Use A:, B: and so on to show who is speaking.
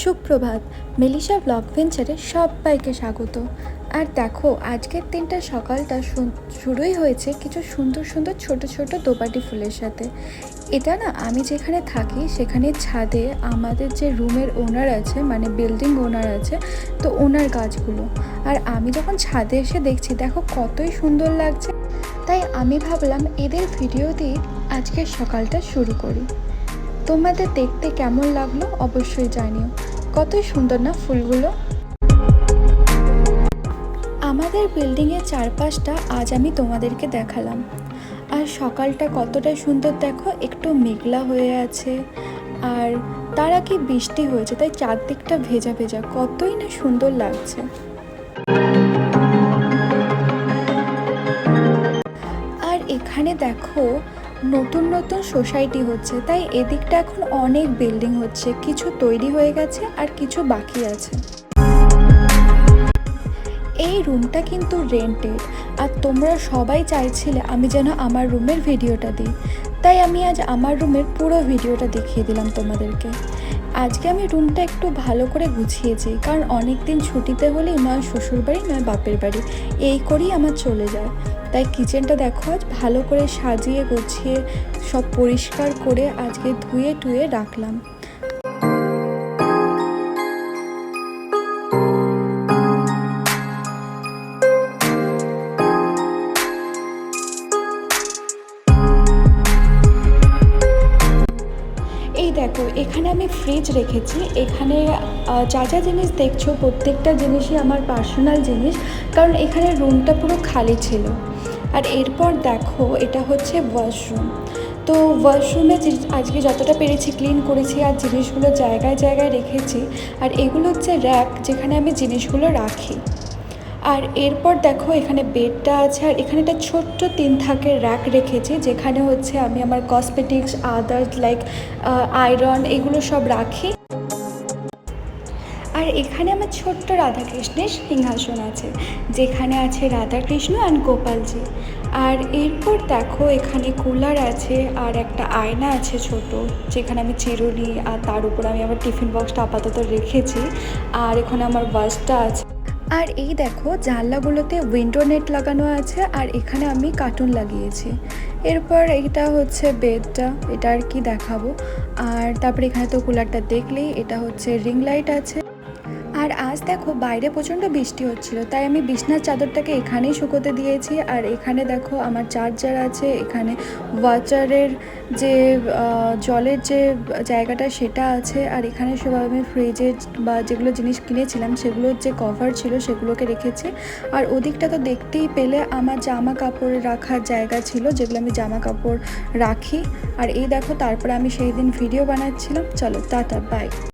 A: সুপ্রভাত। Melissa blog ভেঞ্চারে সবাইকে স্বাগত। আর দেখো, আজকের দিনটা সকালটা শুরুই হয়েছে কিছু সুন্দর সুন্দর ছোট ছোট দোপাটি ফুলের সাথে। এটা না, আমি যেখানে থাকি সেখানে ছাদে আমাদের যে রুমের ওনার আছে, মানে বিল্ডিং ওনার আছে, তো ওনার গাছগুলো। আর আমি যখন ছাদে এসে দেখছি, দেখো কতই সুন্দর লাগছে। তাই আমি ভাবলাম এদের ভিডিও দিয়ে আজকের সকালটা শুরু করি। তোমাদের দেখতে কেমন লাগলো অবশ্যই জানিও। কতই সুন্দর না ফুলগুলো। আমাদের বিল্ডিংয়ের চারপাশটা আজ আমি তোমাদেরকে দেখালাম। আর সকালটা কতটা সুন্দর দেখো, একটু মেঘলা হয়ে আছে, আর তার আগে বৃষ্টি হয়েছে, তাই চারদিকটা ভেজা ভেজা, কতই না সুন্দর লাগছে। আর এখানে দেখো নতুন নতুন সোসাইটি হচ্ছে, তাই এদিকটা এখন অনেক বিল্ডিং হচ্ছে, কিছু তৈরি হয়ে গেছে আর কিছু বাকি আছে। এই রুমটা কিন্তু রেন্টেড, আর তোমরা সবাই চাইছিলে আমি যেন আমার রুমের ভিডিওটা দিই, তাই আমি আজ আমার রুমের পুরো ভিডিওটা দেখিয়ে দিলাম তোমাদেরকে। আজকে আমি রুমটা একটু ভালো করে গুছিয়েছি, কারণ অনেক দিন ছুটিতে হলেই নয় শ্বশুরবাড়ি নয় বাপের বাড়ি, এই করেই আমার চলে যায়। তাই কিচেনটা দেখো আজ ভালো করে সাজিয়ে গুছিয়ে সব পরিষ্কার করে আজকে ধুয়ে টুয়ে রাখলাম। এই দেখো, এখানে আমি ফ্রিজ রেখেছি। এখানে যা যা জিনিস দেখছো প্রত্যেকটা জিনিসই আমার পার্সোনাল জিনিস, কারণ এখানে রুমটা পুরো খালি ছিল। আর এরপর দেখো, এটা হচ্ছে ওয়াশরুম। তো ওয়াশরুমে আজকে যতটা পেরেছি ক্লিন করেছি, আর জিনিসগুলো জায়গায় জায়গায় রেখেছি। আর এগুলো হচ্ছে র্যাক, যেখানে আমি জিনিসগুলো রাখি। আর এরপর দেখো, এখানে বেডটা আছে, আর এখানে একটা ছোট্ট 3 থাকের র্যাক রেখেছি, যেখানে হচ্ছে আমি আমার কসমেটিক্স আদার্স লাইক আয়রন এগুলো সব রাখি। আর এখানে আমার ছোট্ট রাধাকৃষ্ণের সিংহাসন আছে, যেখানে আছে রাধাকৃষ্ণ অ্যান্ড গোপালজি। আর এরপর দেখো, এখানে কুলার আছে, আর একটা আয়না আছে ছোট, যেখানে আমি চিরুনি আর তার উপর আমি আমার টিফিন বক্সটা আপাতত রেখেছি। আর এখানে আমার বাসটা আছে। আর এই দেখো, জানলাগুলোতে উইন্ডো নেট লাগানো আছে, আর এখানে আমি কার্টুন লাগিয়েছি। এরপর এইটা হচ্ছে বেডটা, এটা আর কি দেখাবো। আর তারপরে এখানে তো কুলারটা দেখলেই, এটা হচ্ছে রিং লাইট আছে। আর আজ দেখো বাইরে প্রচণ্ড বৃষ্টি হচ্ছিল, তাই আমি বিছনার চাদরটাকে এখানেই শুকোতে দিয়েছি। আর এখানে দেখো আমার চার্জার আছে, এখানে ওয়াটারের যে জলের যে জায়গাটা সেটা আছে। আর এখানে সব আমি ফ্রিজের বা যেগুলো জিনিস কিনেছিলাম সেগুলোর যে কভার ছিল সেগুলোকে রেখেছি। আর ওদিকটা তো দেখতেই পেলে আমার জামা কাপড় রাখার জায়গা ছিল, যেগুলো আমি জামা কাপড় রাখি। আর এই দেখো, তারপরে আমি সেই দিন ভিডিও বানাচ্ছিলাম। চলো টাটা, বাই।